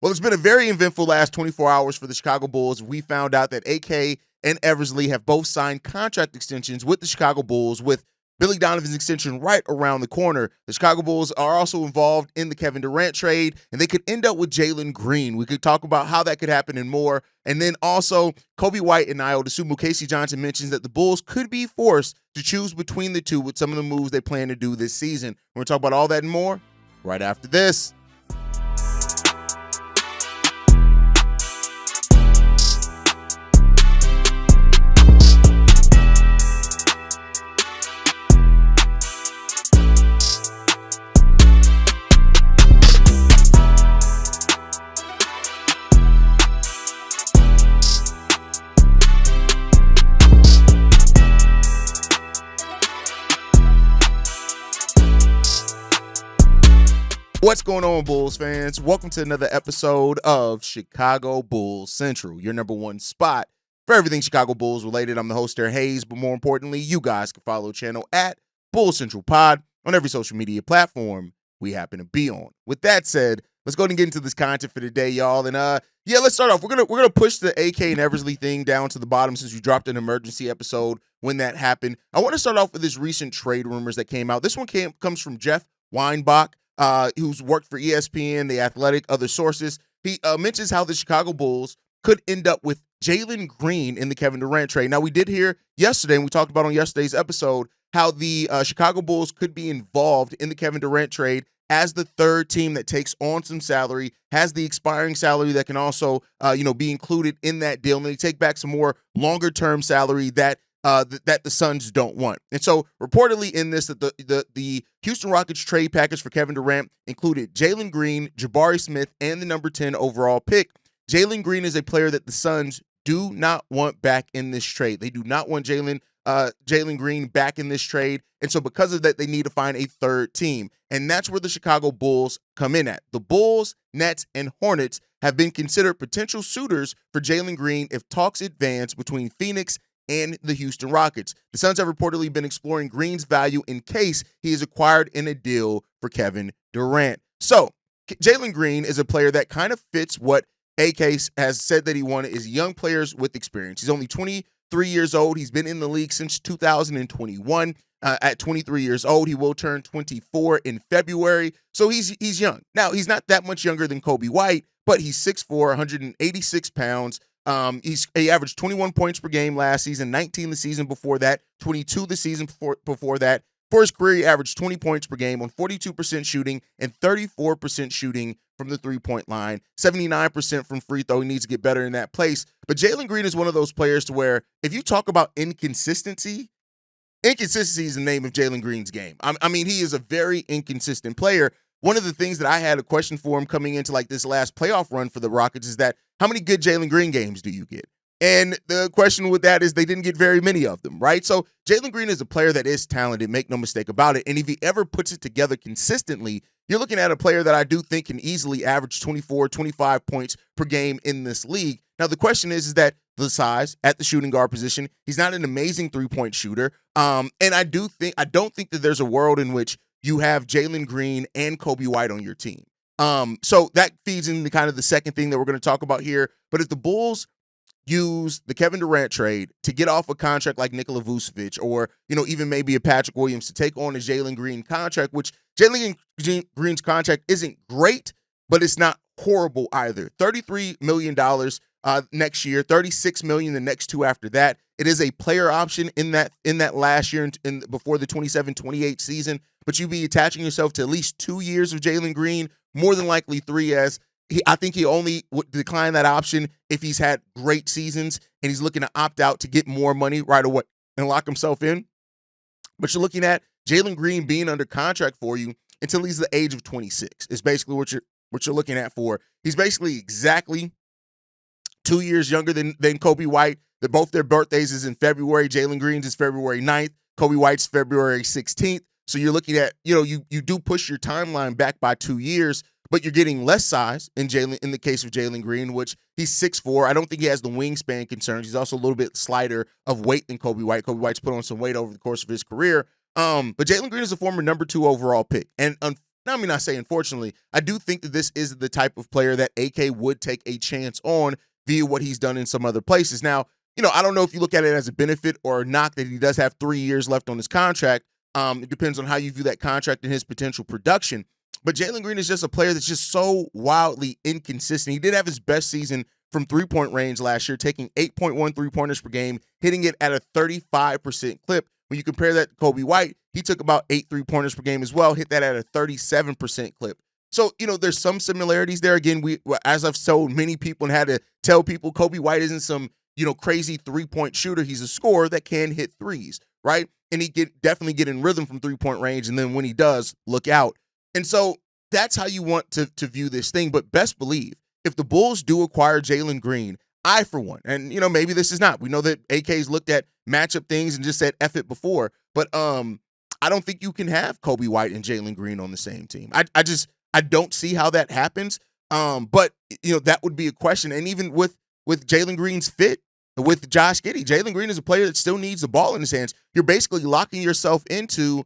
Well, it's been a very eventful last 24 hours for the Chicago Bulls. We found out that AK and Eversley have both signed contract extensions with the Chicago Bulls, with Billy Donovan's extension right around the corner. The Chicago Bulls are also involved in the Kevin Durant trade, and they could end up with Jalen Green. We could talk about how that could happen and more. And then also, Coby, White and Ayo Dosunmu. Casey Johnson mentions that the Bulls could be forced to choose between the two with some of the moves they plan to do this season. We're going to talk about all that and more right after this. What's going on, Bulls fans? Welcome to another episode of Chicago Bulls Central, your number one spot for everything Chicago Bulls related. I'm the host there, Hayes, but more importantly, you guys can follow the channel at Bulls Central Pod on every social media platform we happen to be on. With that said, let's go ahead and get into this content for today, y'all. And let's start off. We're gonna push the AK and Eversley thing down to the bottom since we dropped an emergency episode when that happened. I want to start off with this recent trade rumors that came out. This one comes from Jeff Weinbach, who's worked for ESPN, The Athletic, other sources. He mentions how the Chicago Bulls could end up with Jalen Green in the Kevin Durant trade. Now, we did hear yesterday, and we talked about on yesterday's episode, how the Chicago Bulls could be involved in the Kevin Durant trade as the third team that takes on some salary, has the expiring salary that can also, be included in that deal, and they take back some more longer-term salary that the Suns don't want. And so reportedly in this, that the Houston Rockets trade package for Kevin Durant included Jalen Green, Jabari Smith, and the number 10 overall pick. Jalen Green is a player that the Suns do not want back in this trade. They do not want Jalen Green back in this trade. And so because of that, they need to find a third team. And that's where the Chicago Bulls come in at. The Bulls, Nets, and Hornets have been considered potential suitors for Jalen Green if talks advance between Phoenix and the Houston Rockets. The Suns have reportedly been exploring Green's value in case he is acquired in a deal for Kevin Durant. So Jalen Green is a player that kind of fits what AK has said that he wanted, is young players with experience. He's only 23 years old. He's been in the league since 2021. At 23 years old, he will turn 24 in February. So he's young. Now, he's not that much younger than Coby White, but he's 6'4", 186 pounds. He averaged 21 points per game last season, 19 the season before that, 22 the season before that. For his career, he averaged 20 points per game on 42% shooting and 34% shooting from the three-point line, 79% from free throw. He needs to get better in that place. But Jalen Green is one of those players to where if you talk about inconsistency is the name of Jalen Green's game. I mean, he is a very inconsistent player. One of the things that I had a question for him coming into like this last playoff run for the Rockets is that how many good Jalen Green games do you get? And the question with that is they didn't get very many of them, right? So Jalen Green is a player that is talented, make no mistake about it. And if he ever puts it together consistently, you're looking at a player that I do think can easily average 24, 25 points per game in this league. Now, the question is that the size at the shooting guard position, he's not an amazing three-point shooter. And I don't think that there's a world in which you have Jalen Green and Coby White on your team. So that feeds into kind of the second thing that we're going to talk about here. But if the Bulls use the Kevin Durant trade to get off a contract like Nikola Vucevic or, even maybe a Patrick Williams to take on a Jalen Green contract, which Jalen Green's contract isn't great, but it's not horrible either. $33 million next year, $36 million the next two after that. It is a player option in that last year before the 27-28 season, but you'd be attaching yourself to at least 2 years of Jalen Green, more than likely 3, as I think he only would decline that option if he's had great seasons and he's looking to opt out to get more money right away and lock himself in. But you're looking at Jalen Green being under contract for you until he's the age of 26 is basically what you're looking at for. He's basically exactly 2 years younger than Coby White. Both their birthdays is in February. Jalen Green's is February 9th. Coby White's February 16th. So you're looking at, you do push your timeline back by 2 years, but you're getting less size in the case of Jalen Green, which he's 6'4". I don't think he has the wingspan concerns. He's also a little bit slighter of weight than Coby White. Coby White's put on some weight over the course of his career. But Jalen Green is a former number 2 overall pick. And I mean, not say unfortunately, I do think that this is the type of player that AK would take a chance on via what he's done in some other places. Now, I don't know if you look at it as a benefit or a knock that he does have 3 years left on his contract. It depends on how you view that contract and his potential production. But Jalen Green is just a player that's just so wildly inconsistent. He did have his best season from three-point range last year, taking 8.1 three-pointers per game, hitting it at a 35% clip. When you compare that to Coby White, he took about 8 three-pointers per game as well, hit that at a 37% clip. So, there's some similarities there. Again, as I've told many people and had to tell people, Coby White isn't some, crazy three-point shooter. He's a scorer that can hit threes, right? And he definitely get in rhythm from three-point range, and then when he does, look out. And so that's how you want to view this thing. But best believe, if the Bulls do acquire Jalen Green, I, for one, and, maybe this is not. We know that AK's looked at matchup things and just said F it before. But I don't think you can have Coby White and Jalen Green on the same team. I don't see how that happens. But, that would be a question. And even with Jalen Green's fit with Josh Giddey, Jalen Green is a player that still needs the ball in his hands. You're basically locking yourself into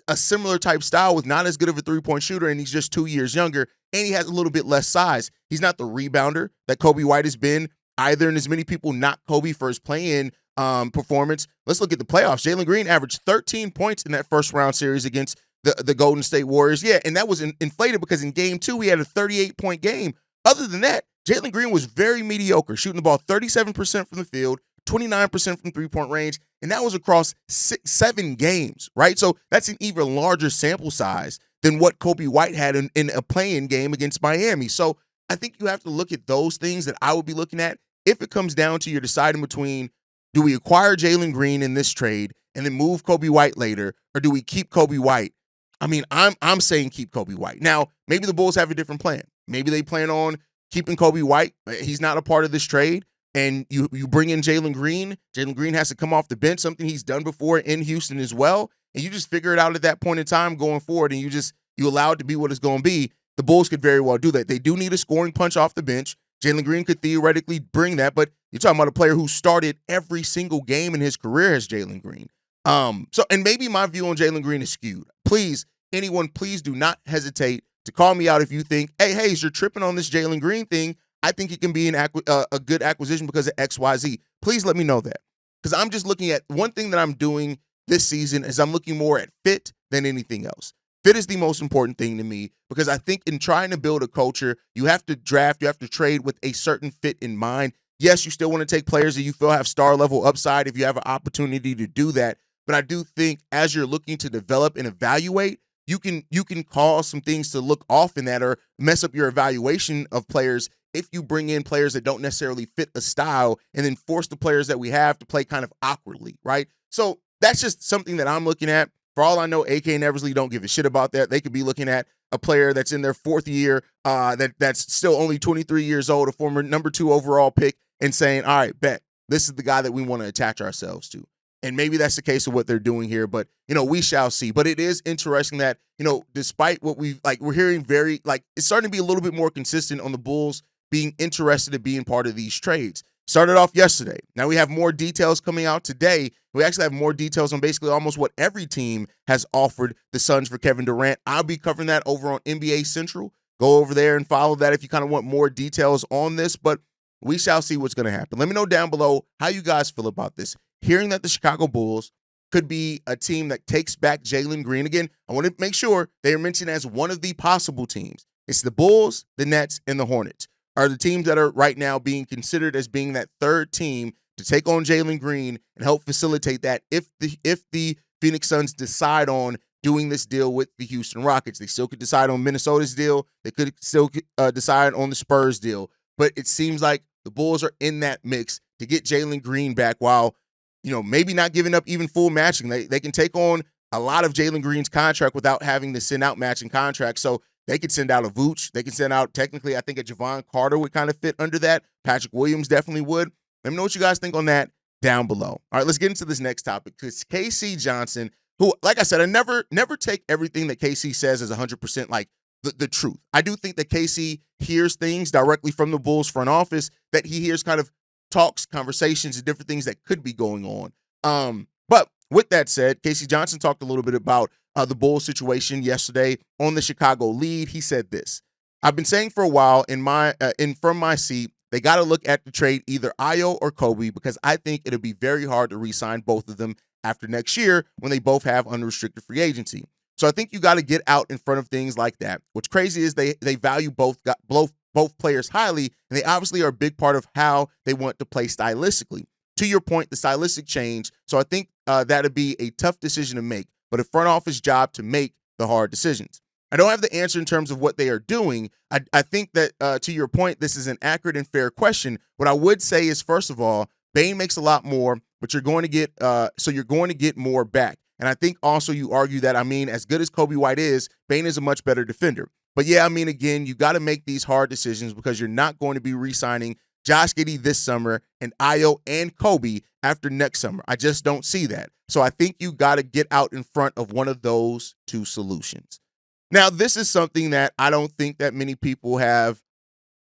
a similar type style with not as good of a three-point shooter, and he's just 2 years younger, and he has a little bit less size. He's not the rebounder that Coby White has been either, and as many people knock Coby for his play-in performance. Let's look at the playoffs. Jalen Green averaged 13 points in that first-round series against the Golden State Warriors. Yeah, and that was inflated because in Game 2, he had a 38-point game. Other than that, Jalen Green was very mediocre, shooting the ball 37% from the field, 29% from three-point range, and that was across 7 games, right? So that's an even larger sample size than what Coby White had in a play-in game against Miami. So I think you have to look at those things that I would be looking at if it comes down to you're deciding between, do we acquire Jalen Green in this trade and then move Coby White later, or do we keep Coby White? I mean, I'm saying keep Coby White. Now, maybe the Bulls have a different plan. Maybe they plan on keeping Coby White. He's not a part of this trade. And you bring in Jalen Green. Jalen Green has to come off the bench, something he's done before in Houston as well. And you just figure it out at that point in time going forward, and you allow it to be what it's going to be. The Bulls could very well do that. They do need a scoring punch off the bench. Jalen Green could theoretically bring that, but you're talking about a player who started every single game in his career as Jalen Green. And maybe my view on Jalen Green is skewed. Please, anyone, please do not hesitate to call me out if you think, hey, Hayes, you're tripping on this Jalen Green thing. I think it can be a good acquisition because of XYZ. Please let me know that. Because I'm just looking at one thing that I'm doing this season is I'm looking more at fit than anything else. Fit is the most important thing to me because I think in trying to build a culture, you have to draft, you have to trade with a certain fit in mind. Yes, you still want to take players that you feel have star level upside if you have an opportunity to do that. But I do think as you're looking to develop and evaluate, you can cause some things to look off in that or mess up your evaluation of players if you bring in players that don't necessarily fit a style and then force the players that we have to play kind of awkwardly, right? So that's just something that I'm looking at. For all I know, AK and Eversley don't give a shit about that. They could be looking at a player that's in their 4th year that's still only 23 years old, a former number 2 overall pick, and saying, all right, bet, this is the guy that we want to attach ourselves to. And maybe that's the case of what they're doing here, but, we shall see. But it is interesting that, despite what we're hearing it's starting to be a little bit more consistent on the Bulls being interested in being part of these trades. Started off yesterday. Now we have more details coming out today. We actually have more details on basically almost what every team has offered the Suns for Kevin Durant. I'll be covering that over on NBA Central. Go over there and follow that if you kind of want more details on this, but we shall see what's going to happen. Let me know down below how you guys feel about this. Hearing that the Chicago Bulls could be a team that takes back Jalen Green. Again, I want to make sure they are mentioned as one of the possible teams. It's the Bulls, the Nets, and the Hornets are the teams that are right now being considered as being that third team to take on Jalen Green and help facilitate that if the Phoenix Suns decide on doing this deal with the Houston Rockets. They still could decide on Minnesota's deal. They could still decide on the Spurs deal. But it seems like the Bulls are in that mix to get Jalen Green back while, maybe not giving up even full matching. They can take on a lot of Jalen Green's contract without having to send out matching contracts. So they could send out a Vooch. They could send out, technically, I think a Javon Carter would kind of fit under that. Patrick Williams definitely would. Let me know what you guys think on that down below. All right, let's get into this next topic because KC Johnson, who, like I said, I never take everything that KC says as 100% like the truth. I do think that KC hears things directly from the Bulls front office, that he hears kind of talks, conversations, and different things that could be going on. But with that said, KC Johnson talked a little bit about the Bulls situation yesterday on the Chicago lead. He said this: "I've been saying for a while from my seat, they got to look at the trade either Ayo or Coby because I think it'll be very hard to re-sign both of them after next year when they both have unrestricted free agency. So I think you got to get out in front of things like that. What's crazy is they value both players highly, and they obviously are a big part of how they want to play stylistically. To your point, the stylistic change. So I think that'd be a tough decision to make, but a front office job to make the hard decisions. I don't have the answer in terms of what they are doing. I think that to your point, this is an accurate and fair question. What I would say is, first of all, Bane makes a lot more, but you're going to get more back. And I think also you argue that, as good as Coby White is, Bane is a much better defender. But yeah, again, you got to make these hard decisions because you're not going to be re-signing Josh Giddey this summer and Ayo and Coby after next summer. I just don't see that. So I think you got to get out in front of one of those two solutions. Now, this is something that I don't think that many people have.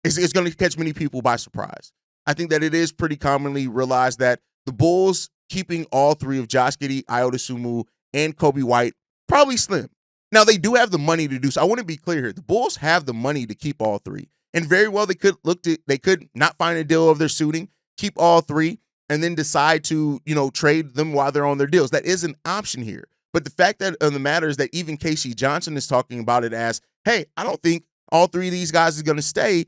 It's going to catch many people by surprise. I think that it is pretty commonly realized that the Bulls keeping all three of Josh Giddey, Ayo Dosunmu, and Coby White probably slim. Now, they do have the money to do so. I want to be clear here. The Bulls have the money to keep all three. And very well, they could not find a deal of their suiting, keep all three, and then decide to, trade them while they're on their deals. That is an option here. But the fact that the matter is that even Casey Johnson is talking about it as, hey, I don't think all three of these guys are going to stay,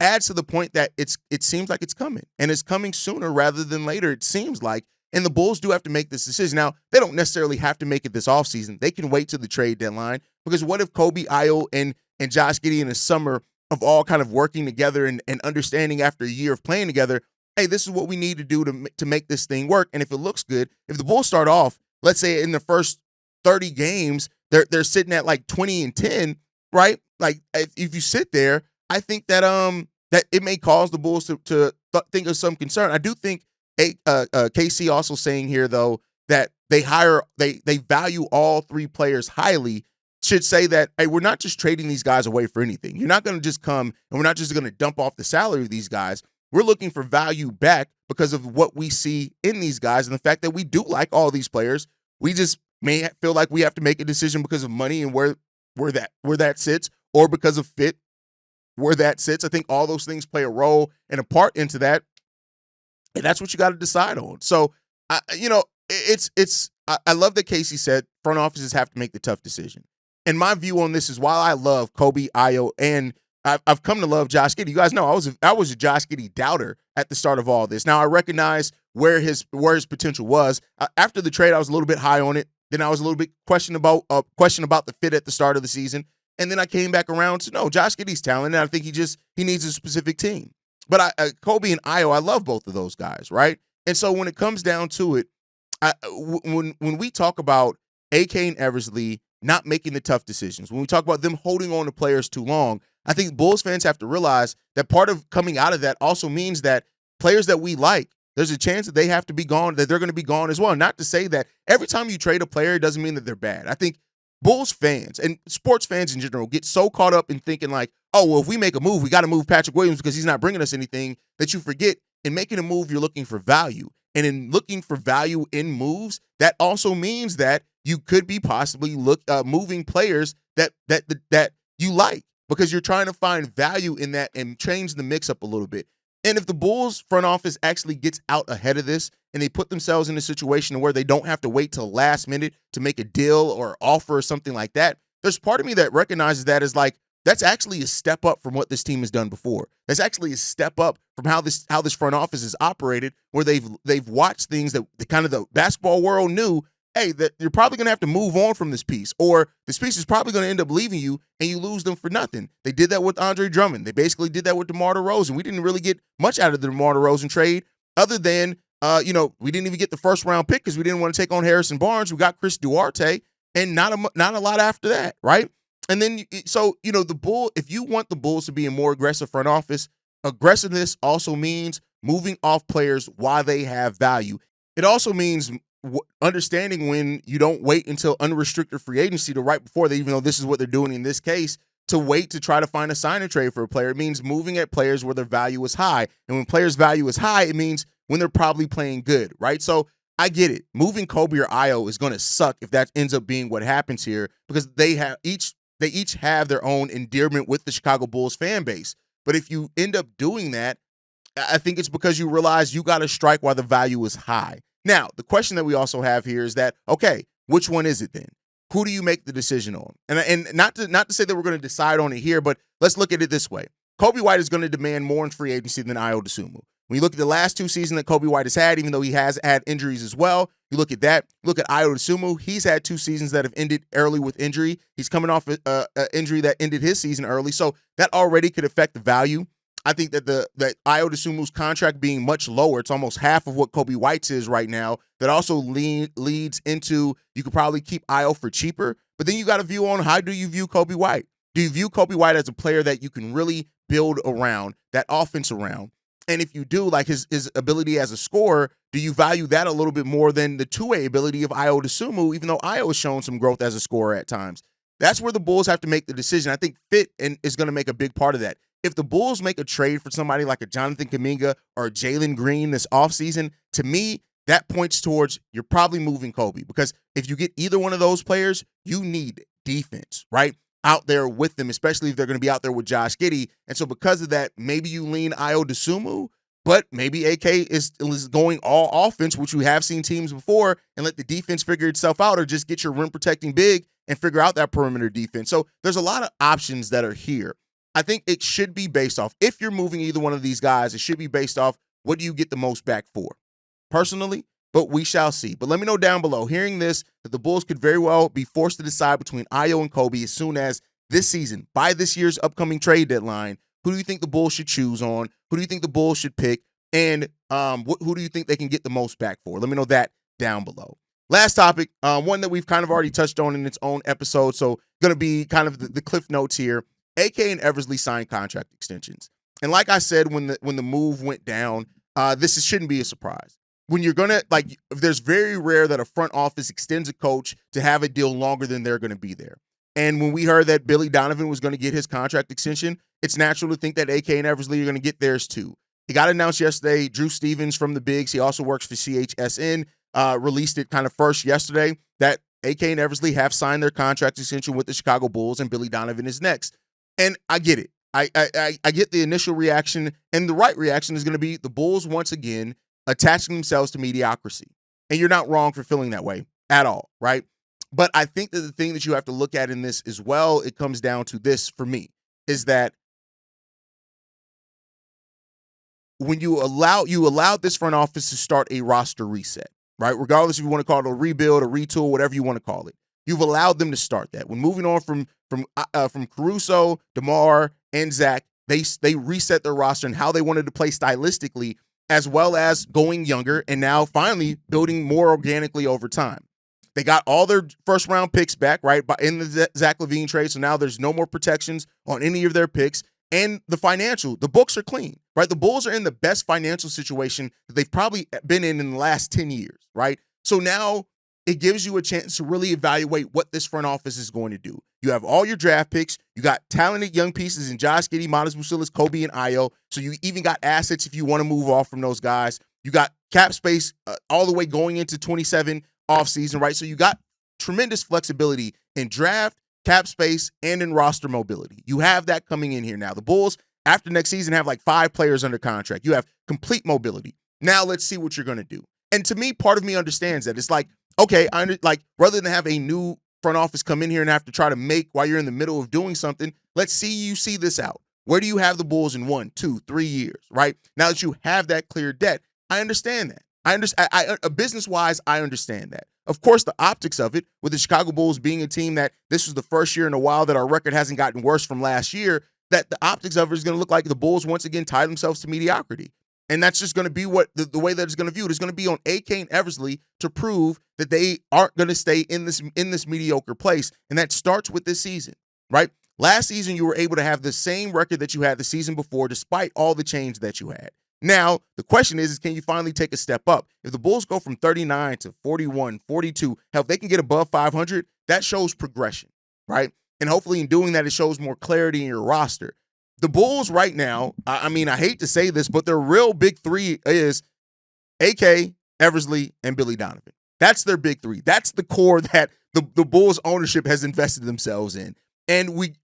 adds to the point that it seems like it's coming. And it's coming sooner rather than later, it seems like. And the Bulls do have to make this decision. Now, they don't necessarily have to make it this offseason. They can wait till the trade deadline. Because what if Coby, Ayo, and Josh Giddey in the summer of all kind of working together and understanding after a year of playing together, hey, this is what we need to do to make this thing work. And if it looks good, if the Bulls start off, let's say in the first 30 games, they're sitting at like 20-10, right? Like if you sit there, I think that that it may cause the Bulls to think of some concern. I do think KC also saying here though that they value all three players highly should say that, hey, we're not just trading these guys away for anything. You're not going to just come and we're not just going to dump off the salary of these guys. We're looking for value back because of what we see in these guys and the fact that we do like all these players. We just may feel like we have to make a decision because of money and where that sits, or because of fit where that sits. I think all those things play a role and a part into that, and that's what you got to decide on. So, I love that Casey said front offices have to make the tough decision. And my view on this is, while I love Coby, Ayo, and I've come to love Josh Giddey. You guys know I was a Josh Giddey doubter at the start of all this. Now I recognize where his potential was. After the trade, I was a little bit high on it. Then I was a little bit question about the fit at the start of the season. And then I came back around to, no, Josh Giddey's talented. And I think he needs a specific team. But Coby and Ayo, I love both of those guys, right? And so when it comes down to it, when we talk about AK and Eversley not making the tough decisions, when we talk about them holding on to players too long, I think Bulls fans have to realize that part of coming out of that also means that players that we like, there's a chance that they have to be gone, that they're going to be gone as well. Not to say that every time you trade a player, it doesn't mean that they're bad. I think Bulls fans and sports fans in general get so caught up in thinking like, oh, well, if we make a move, we got to move Patrick Williams because he's not bringing us anything, that you forget in making a move, you're looking for value. And in looking for value in moves, that also means that you could be possibly moving players that you like, because you're trying to find value in that and change the mix up a little bit. And if the Bulls front office actually gets out ahead of this and they put themselves in a situation where they don't have to wait till last minute to make a deal or offer or something like that, there's part of me that recognizes that as like, that's actually a step up from what this team has done before. That's actually a step up from how this front office has operated, where they've watched things that the basketball world knew, hey, that you're probably going to have to move on from this piece, or this piece is probably going to end up leaving you and you lose them for nothing. They did that with Andre Drummond. They basically did that with DeMar DeRozan. We didn't really get much out of the DeMar DeRozan trade other than, we didn't even get the first round pick because we didn't want to take on Harrison Barnes. We got Chris Duarte and not a lot after that, right? And then, if you want the Bulls to be a more aggressive front office, aggressiveness also means moving off players while they have value. It also means understanding when you don't wait until unrestricted free agency to right before they, even though this is what they're doing in this case, to wait to try to find a sign and trade for a player. It means moving at players where their value is high. And when players' value is high, it means when they're probably playing good, right? So I get it. Moving Coby or Ayo is going to suck if that ends up being what happens here because they each have their own endearment with the Chicago Bulls fan base. But if you end up doing that, I think it's because you realize you got to strike while the value is high. Now, the question that we also have here is that, okay, which one is it then? Who do you make the decision on? And not to say that we're going to decide on it here, but let's look at it this way. Coby White is going to demand more in free agency than Ayo Dosunmu. When you look at the last 2 seasons that Coby White has had, even though he has had injuries as well, you look at that. Look at Ayo Dosunmu. He's had 2 seasons that have ended early with injury. He's coming off an injury that ended his season early, so that already could affect the value. I think that that Ayo Dosunmu's contract being much lower, it's almost half of what Coby White's is right now, that also leads into you could probably keep Ayo for cheaper, but then you got to view on how do you view Coby White? Do you view Coby White as a player that you can really build around, that offense around? And if you do, like his ability as a scorer, do you value that a little bit more than the two-way ability of Ayo Dosunmu, even though Ayo has shown some growth as a scorer at times? That's where the Bulls have to make the decision. I think fit is going to make a big part of that. If the Bulls make a trade for somebody like a Jonathan Kuminga or a Jalen Green this offseason, to me, that points towards you're probably moving Coby. Because if you get either one of those players, you need defense, right? Out there with them, especially if they're going to be out there with Josh Giddey. And so because of that, maybe you lean Ayo Dosunmu, but maybe AK is going all offense, which we have seen teams before, and let the defense figure itself out, or just get your rim protecting big and figure out that perimeter defense. So there's a lot of options that are here. I think it should be based off, if you're moving either one of these guys, it should be based off what do you get the most back for, personally, but we shall see. But let me know down below, hearing this, that the Bulls could very well be forced to decide between Ayo and Coby as soon as this season, by this year's upcoming trade deadline. Who do you think the Bulls should choose on? Who do you think the Bulls should pick? And who do you think they can get the most back for? Let me know that down below. Last topic, one that we've kind of already touched on in its own episode, so going to be kind of the cliff notes here. AK and Eversley signed contract extensions. And like I said, when the move went down, this shouldn't be a surprise. When you're going to, like, there's very rare that a front office extends a coach to have a deal longer than they're going to be there. And when we heard that Billy Donovan was going to get his contract extension, it's natural to think that AK and Eversley are going to get theirs too. It got announced yesterday. Drew Stevens from the Bigs, he also works for CHSN, released it kind of first yesterday that AK and Eversley have signed their contract extension with the Chicago Bulls, and Billy Donovan is next. And I get it. I get the initial reaction, and the right reaction is going to be the Bulls once again attaching themselves to mediocrity. And you're not wrong for feeling that way at all, right? But I think that the thing that you have to look at in this as well, it comes down to this for me, is that when you allowed this front office to start a roster reset, right? Regardless if you want to call it a rebuild, a retool, whatever you want to call it. You've allowed them to start that. When moving on from Caruso, DeMar, and Zach, they reset their roster and how they wanted to play stylistically, as well as going younger and now finally building more organically over time. They got all their first-round picks back, right, in the Zach LaVine trade, so now there's no more protections on any of their picks. And the books are clean, right? The Bulls are in the best financial situation that they've probably been in the last 10 years, right? So now it gives you a chance to really evaluate what this front office is going to do. You have all your draft picks. You got talented young pieces in Josh Giddey, Matas Busilis, Coby, and Ayo. So you even got assets if you want to move off from those guys. You got cap space all the way going into 27 offseason, right? So you got tremendous flexibility in draft, cap space, and in roster mobility. You have that coming in here now. The Bulls, after next season, have like 5 players under contract. You have complete mobility. Now let's see what you're going to do. And to me, part of me understands that. It's like, okay, rather than have a new front office come in here and have to try to make while you're in the middle of doing something, let's see you see this out. Where do you have the Bulls in 1, 2, 3 years, right? Now that you have that clear debt, I understand that. Business-wise, I understand that. Of course, the optics of it, with the Chicago Bulls being a team that this was the first year in a while that our record hasn't gotten worse from last year, that the optics of it is going to look like the Bulls once again tie themselves to mediocrity. And that's just going to be what the way that it's going to view it. It's going to be on AK and Eversley to prove that they aren't going to stay in this mediocre place. And that starts with this season, right? Last season, you were able to have the same record that you had the season before, despite all the change that you had. Now, the question is can you finally take a step up? If the Bulls go from 39 to 41, 42, hell, if they can get above 500, that shows progression, right? And hopefully in doing that, it shows more clarity in your roster. The Bulls right now, I hate to say this, but their real big three is AK, Eversley, and Billy Donovan. That's their big three. That's the core that the Bulls ownership has invested themselves in. And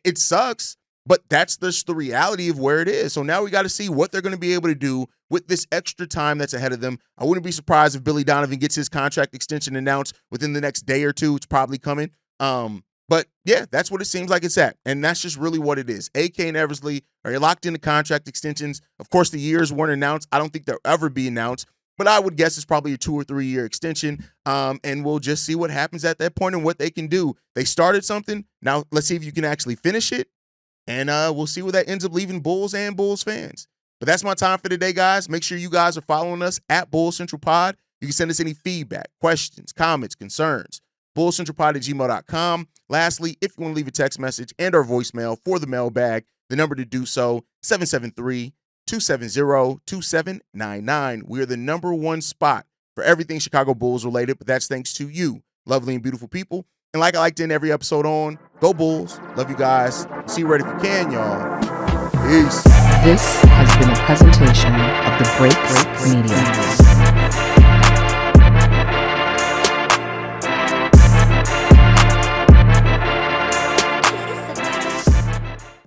it sucks, but that's just the reality of where it is. So now we got to see what they're going to be able to do with this extra time that's ahead of them. I wouldn't be surprised if Billy Donovan gets his contract extension announced within the next day or two. It's probably coming. But yeah, that's what it seems like it's at. And that's just really what it is. AK and Eversley are locked into contract extensions. Of course, the years weren't announced. I don't think they'll ever be announced. But I would guess it's probably a 2 or 3 year extension. And we'll just see what happens at that point and what they can do. They started something. Now let's see if you can actually finish it. And we'll see where that ends up leaving Bulls and Bulls fans. But that's my time for today, guys. Make sure you guys are following us at Bulls Central Pod. You can send us any feedback, questions, comments, concerns. BullsCentralPod@gmail.com. Lastly, if you want to leave a text message and or voicemail for the mailbag, the number to do so, 773-270-2799. We are the #1 spot for everything Chicago Bulls related, but that's thanks to you, lovely and beautiful people. And like I like to end every episode on, go Bulls. Love you guys. See you right if you can, y'all. Peace. This has been a presentation of the Break Media.